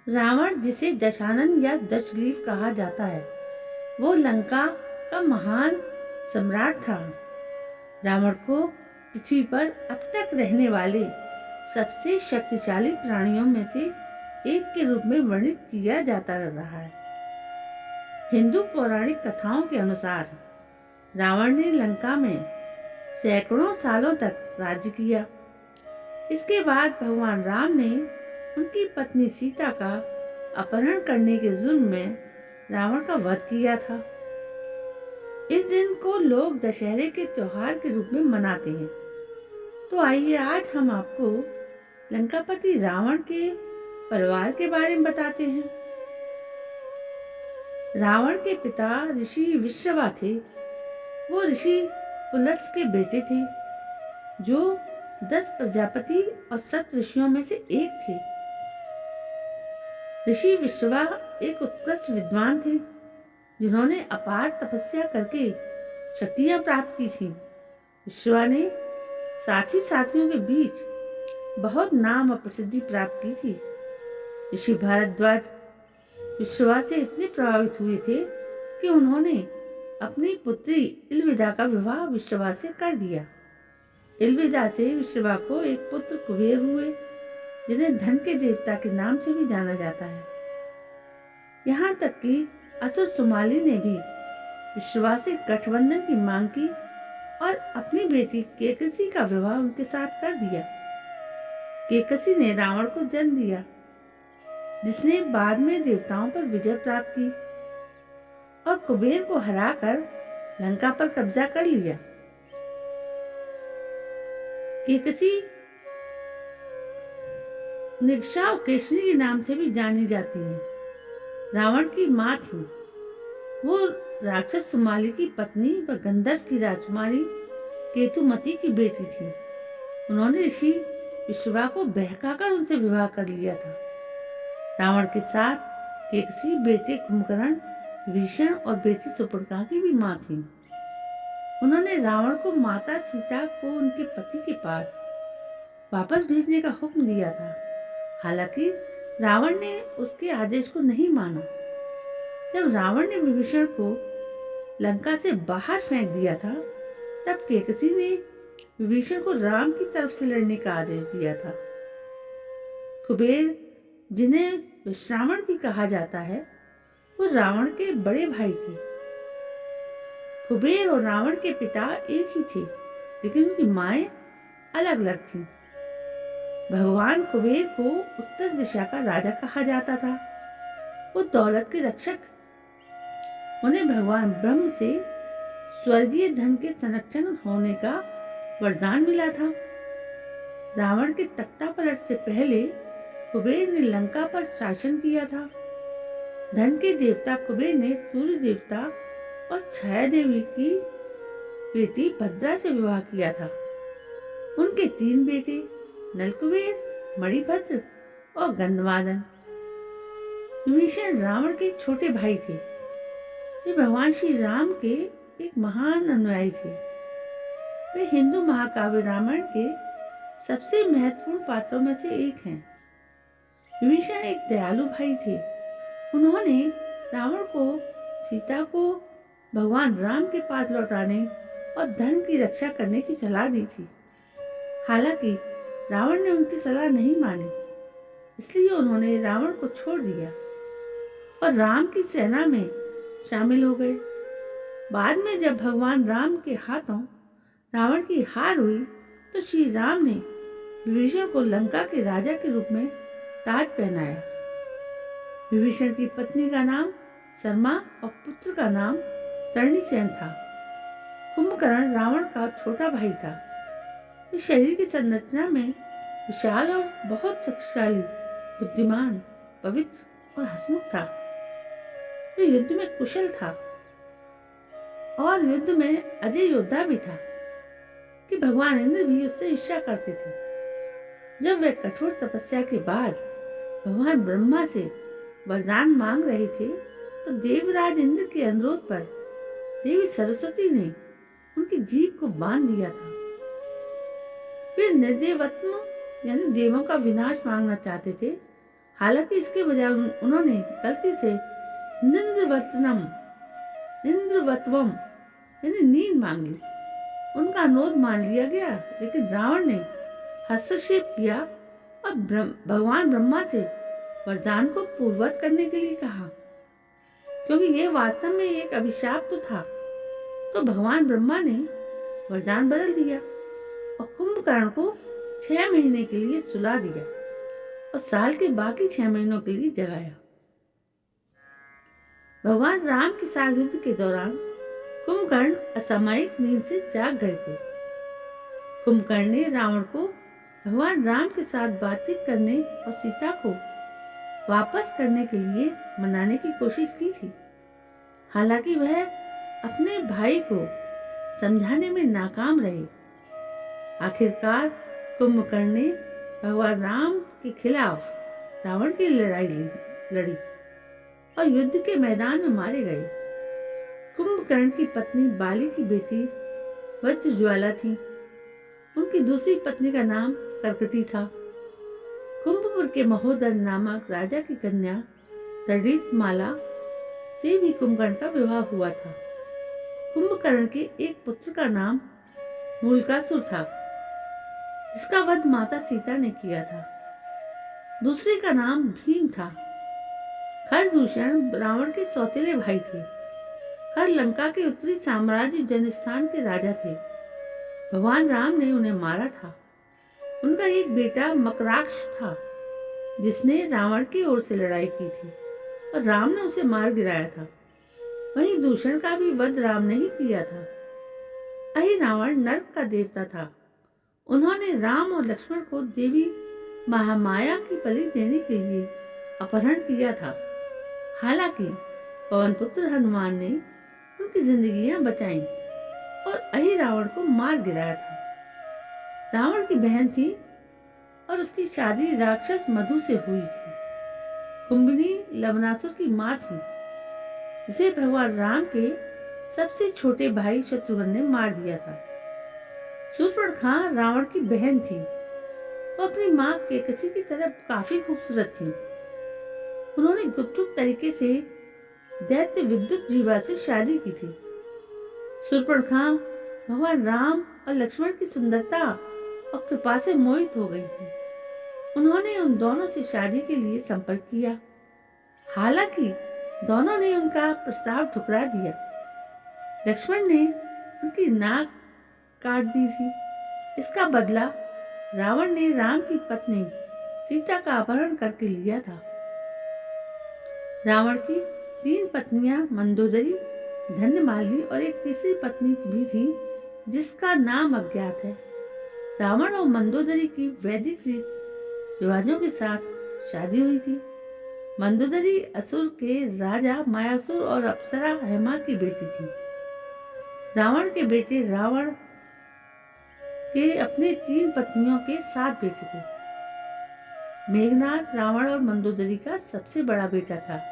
रावण, जिसे दशानन या दशग्रीव कहा जाता है, वो लंका का महान सम्राट था। रावण को पृथ्वी पर अब तक रहने वाले सबसे शक्तिशाली प्राणियों में से एक के रूप में वर्णित किया जाता रहा है। हिंदू पौराणिक कथाओं के अनुसार रावण ने लंका में सैकड़ों सालों तक राज्य किया। इसके बाद भगवान राम ने उनकी पत्नी सीता का अपहरण करने के जुर्म में रावण का वध किया था। इस दिन को लोग दशहरे के त्योहार के रूप में मनाते हैं। तो आइए आज हम आपको लंकापति रावण के परिवार के बारे में बताते हैं। रावण के पिता ऋषि विश्रवा थे। वो ऋषि पुलत्स के बेटे थे, जो 10 प्रजापति और 7 ऋषियों में से एक थे। ऋषि विश्रवा एक उत्कृष्ट विद्वान थे, जिन्होंने अपार तपस्या करके शक्तियां प्राप्त की थी। विश्रवा ने साथियों के बीच बहुत नाम और प्रसिद्धि प्राप्त की थी। ऋषि भारद्वाज विश्रवा से इतने प्रभावित हुए थे कि उन्होंने अपनी पुत्री इलविदा का विवाह विश्रवा से कर दिया। इलविदा से विश्रवा को एक पुत्र कुबेर हुए, जिन्हें धन के देवता के नाम से भी जाना जाता है। यहाँ तक कि असुर सुमाली ने भी विश्रवा से गठबंधन की मांग की और अपनी बेटी केकसी का विवाह उनके साथ कर दिया। केकसी ने रावण को जन्म दिया, जिसने बाद में देवताओं पर विजय प्राप्त की और कुबेर को हराकर लंका पर कब्जा कर लिया। केकसी निगशा और केशनी के नाम से भी जानी जाती है। रावण की माँ थी। वो राक्षस सुमाली की पत्नी व गंधर्व की राजकुमारी केतुमती की बेटी थी। उन्होंने ऋषि विश्रवा को बहकाकर उनसे विवाह कर लिया था। रावण के साथ केकसी बेटे कुंभकर्ण, विभीषण और बेटी सुपर्णखा की भी माँ थी। उन्होंने रावण को माता सीता को उनके पति के पास वापस भेजने का हुक्म दिया था। हालांकि रावण ने उसके आदेश को नहीं माना। जब रावण ने विभीषण को लंका से बाहर फेंक दिया था, तब केकसी ने विभीषण को राम की तरफ से लड़ने का आदेश दिया था। कुबेर, जिन्हें विश्रावण भी कहा जाता है, वो रावण के बड़े भाई थे। कुबेर और रावण के पिता एक ही थे, लेकिन उनकी माएं अलग अलग थीं। भगवान कुबेर को उत्तर दिशा का राजा कहा जाता था। वो दौलत के रक्षक। उन्हें भगवान ब्रह्म से स्वर्गीय धन के संरक्षण होने का वरदान मिला था। रावण के तख्ता पलट से पहले कुबेर ने लंका पर शासन किया था। धन के देवता कुबेर ने सूर्य देवता और छाया देवी की बेटी भद्रा से विवाह किया था। उनके 3 बेटे नलकुबेर, मणिभद्र और गंधमादन। विभीषण रावण के छोटे भाई थे। वे भगवान श्री राम के एक महान अनुयायी थे। वे हिंदू महाकाव्य रामायण के सबसे महत्वपूर्ण पात्रों में से एक हैं। विभीषण एक दयालु भाई थे। उन्होंने रावण को सीता को भगवान राम के पास लौटाने और धन की रक्षा करने की सलाह दी थी। हालांकि रावण ने उनकी सलाह नहीं मानी, इसलिए उन्होंने रावण को छोड़ दिया और राम की सेना में शामिल हो गए। बाद में जब भगवान राम के हाथों रावण की हार हुई, तो श्री राम ने विभीषण को लंका के राजा के रूप में ताज पहनाया। विभीषण की पत्नी का नाम शर्मा और पुत्र का नाम तरणीसेन था। कुंभकर्ण रावण का छोटा भाई था। इस शरीर की संरचना में विशाल और बहुत शक्तिशाली, बुद्धिमान, पवित्र और हंसमुख था। वह युद्ध में कुशल था और युद्ध में अजय योद्धा भी था कि भगवान इंद्र भी उससे ईर्ष्या करते थे। जब वे कठोर तपस्या के बाद भगवान ब्रह्मा से वरदान मांग रहे थे, तो देवराज इंद्र के अनुरोध पर देवी सरस्वती ने उनकी जीभ को बांध दिया था। वे निर्देवत्व यानी देवों का विनाश मांगना चाहते थे। हालांकि इसके बजाय उन्होंने गलती से निंद्रवतनम निंद्रवत्वम यानी नींद मांग ली। उनका अनुरोध मान लिया गया, लेकिन रावण ने हस्तक्षेप किया और भगवान ब्रह्मा से वरदान को पूर्ववत करने के लिए कहा। क्योंकि यह वास्तव में एक अभिशाप तो था, तो भगवान ब्रह्मा ने वरदान बदल दिया और कुंभकर्ण को 6 महीने के लिए सुला दिया और साल के बाकी 6 महीनों के लिए जगाया। भगवान राम के साथ युद्ध के दौरान कुंभकर्ण असामयिक नींद से जाग गए थे। कुंभकर्ण ने रावण को भगवान राम के साथ बातचीत करने और सीता को वापस करने के लिए मनाने की कोशिश की थी। हालांकि वह अपने भाई को समझाने में नाकाम रहे। आखिरकार कुंभकर्ण ने भगवान राम के खिलाफ रावण की लड़ाई लड़ी और युद्ध के मैदान में मारे गए। कुंभकर्ण की पत्नी बाली की बेटी वज्रज्वाला थी। उनकी दूसरी पत्नी का नाम कर्कटी था। कुंभपुर के महोदर नामक राजा की कन्या तड़ितमाला से भी कुंभकर्ण का विवाह हुआ था। कुंभकर्ण के एक पुत्र का नाम मूलकासुर था, जिसका वध माता सीता ने किया था। दूसरे का नाम भीम था। खरदूषण रावण के सौतेले भाई थे। खर लंका के उत्तरी साम्राज्य जनस्थान के राजा थे। भगवान राम ने उन्हें मारा था। उनका एक बेटा मकराक्ष था, जिसने रावण की ओर से लड़ाई की थी और राम ने उसे मार गिराया था। वहीं दूषण का भी वध राम ने ही किया था। अहि रावण नर्क का देवता था। उन्होंने राम और लक्ष्मण को देवी महामाया की बलि देने के लिए अपहरण किया था। हालांकि पवन पुत्र हनुमान ने उनकी जिंदगियां बचाईं और अहि रावण को मार गिराया था। रावण की बहन थी और उसकी शादी राक्षस मधु से हुई थी। कुंभिनी लवणासुर की मां थी, जिसे भगवान राम के सबसे छोटे भाई शत्रुघ्न ने मार दिया था। शूर्पणखा रावण की बहन थी। वो अपनी मां केकसी की तरह काफी खूबसूरत थी। उन्होंने गुपचुप तरीके से दैत्य विद्युत जीवा से शादी की थी। शूर्पणखा भगवान राम और लक्ष्मण की सुंदरता और कृपा से मोहित हो गई थी। उन्होंने उन दोनों से शादी के लिए संपर्क किया। हालांकि दोनों ने उनका प्रस्ताव ठुकरा दिया। लक्ष्मण ने उनकी नाक काट दी थी। इसका बदला रावण ने राम की पत्नी सीता का अपहरण करके लिया था। रावण की 3 पत्नियां मंदोदरी, धन्यमालिनी और एक तीसरी पत्नी भी थी, जिसका नाम अज्ञात है। रावण और मंदोदरी की वैदिक रीत रिवाजों के साथ शादी हुई थी। मंदोदरी असुर के राजा मायासुर और अप्सरा हेमा की बेटी थी। रावण के बेटे रावण के अपने 3 पत्नियों के 7 बेटे थे। मेघनाद रावण और मंदोदरी का सबसे बड़ा बेटा था।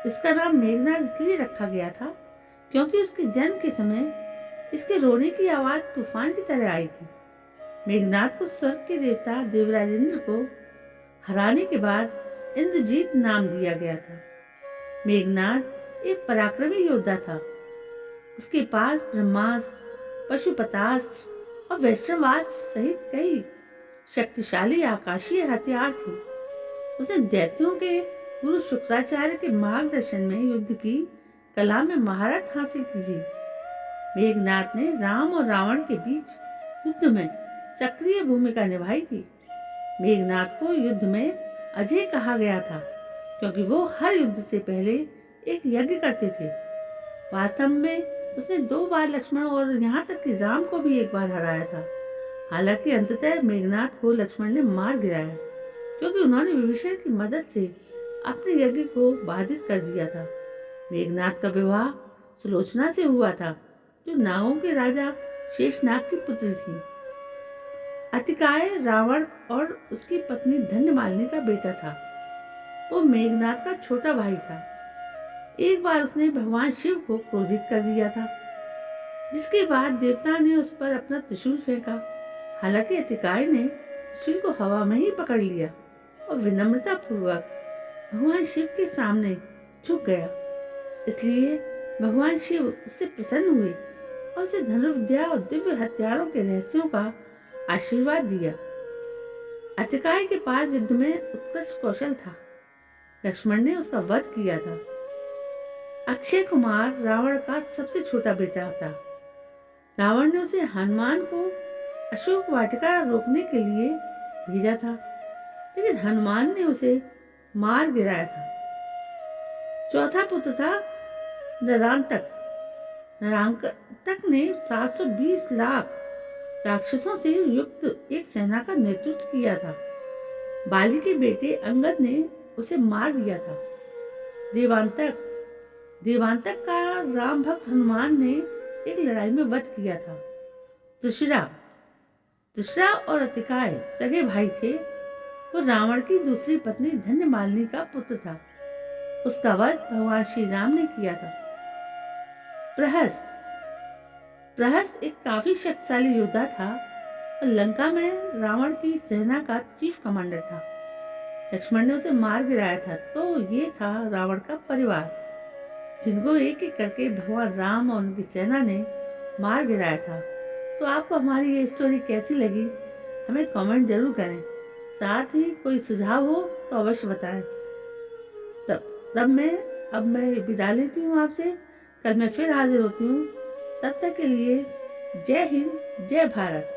इसका नाम मेघनाद इसलिए रखा गया था क्योंकि उसके जन्म के समय इसके रोने की आवाज तूफान की तरह आई थी। मेघनाद को स्वर्ग के देवता देवराज इंद्र को हराने के बाद इंद्रजीत नाम दिया गया था। मेघनाद एक पराक्रमी योद्धा था। उसके पास ब्रह्मास्त्र, पशुपतास्त्र और वैष्णवास्त्र सहित कई शक्तिशाली आकाशीय हथियार थे। उसने दैत्यों के गुरु शुक्राचार्य के मार्गदर्शन में युद्ध की कला में महारत हासिल की थी। मेघनाद ने राम और रावण के बीच युद्ध में सक्रिय भूमिका निभाई थी। मेघनाद को युद्ध में अजय कहा गया था क्योंकि वो हर युद्ध से पहले एक यज्ञ करते थे। वास्तव में उसने 2 बार लक्ष्मण और यहाँ तक कि राम को भी एक बार हराया था। हालांकि अंततः मेघनाद को लक्ष्मण ने मार गिराया क्योंकि उन्होंने विभीषण की मदद से अपने यज्ञ को बाधित कर दिया था। मेघनाद का विवाह सुलोचना से हुआ था, जो नागों के राजा शेषनाग की पुत्री थी। अतिकाय रावण और उसकी पत्नी धन्यमालिनी का बेटा था। वो मेघनाद का छोटा भाई था। एक बार उसने भगवान शिव को क्रोधित कर दिया था, जिसके बाद देवता ने उस पर अपना त्रिशूल फेंका। हालांकि अतिकाय ने त्रिशूल को हवा में ही पकड़ लिया और विनम्रता पूर्वक भगवान शिव के सामने झुक गया। इसलिए भगवान शिव उससे प्रसन्न हुए और उसे धनुर्विद्या और दिव्य हथियारों के रहस्यों का आशीर्वाद दिया। अतिकाय के पास युद्ध में उत्कृष्ट कौशल था। लक्ष्मण ने उसका वध किया था। अक्षय कुमार रावण का सबसे छोटा बेटा था। रावण ने उसे हनुमान को अशोक वाटिका रोकने के लिए भेजा था, लेकिन हनुमान ने उसे मार गिराया था। चौथा पुत्र था नरांतक। नरांतक ने 720 लाख राक्षसों से युक्त एक सेना का नेतृत्व किया था। बाली के बेटे अंगद ने उसे मार दिया था। देवांतक का राम भक्त हनुमान ने एक लड़ाई में वध किया था। दूसरा और अतिकाय सगे भाई थे। वो रावण की दूसरी पत्नी धन्यमालिनी का पुत्र था। उसका वध भगवान श्री राम ने किया था। प्रहस्त एक काफी शक्तिशाली योद्धा था और लंका में रावण की सेना का चीफ कमांडर था। लक्ष्मण ने उसे मार गिराया था। तो ये था रावण का परिवार, जिनको एक एक करके भगवान राम और उनकी सेना ने मार गिराया था। तो आपको हमारी ये स्टोरी कैसी लगी हमें कमेंट जरूर करें। साथ ही कोई सुझाव हो तो अवश्य बताएं। अब मैं विदा लेती हूँ आपसे। कल मैं फिर हाजिर होती हूँ। तब तक के लिए जय हिंद, जय भारत।